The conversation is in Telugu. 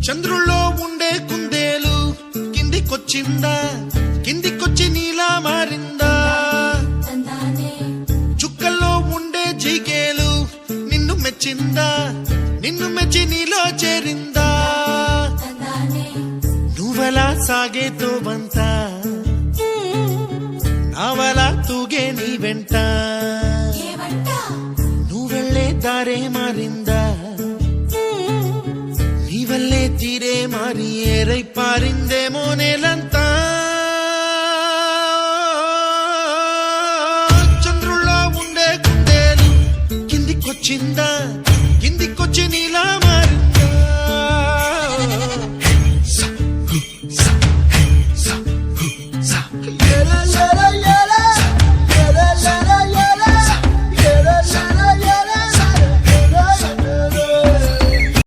చంద్రుల్లో ఉండే కుందేలు కిందికొచ్చిందా, కిందికొచ్చి నీలా మారిందా? చుక్కల్లో ఉండే జిగేలు నిన్ను మెచ్చిందా, నిన్ను మెచ్చి నీలో చేరిందా? నువ్వలా సాగే తోవంత, నావలా తూగే నీ వెంట, నువ్వెళ్ళే దారే మారిందా, నీ వల్లే తీరే మారి ఏరై పారిందేమో నేలంతా. చంద్రుల్లో ఉండే కుందేలు కిందికొచ్చిందా,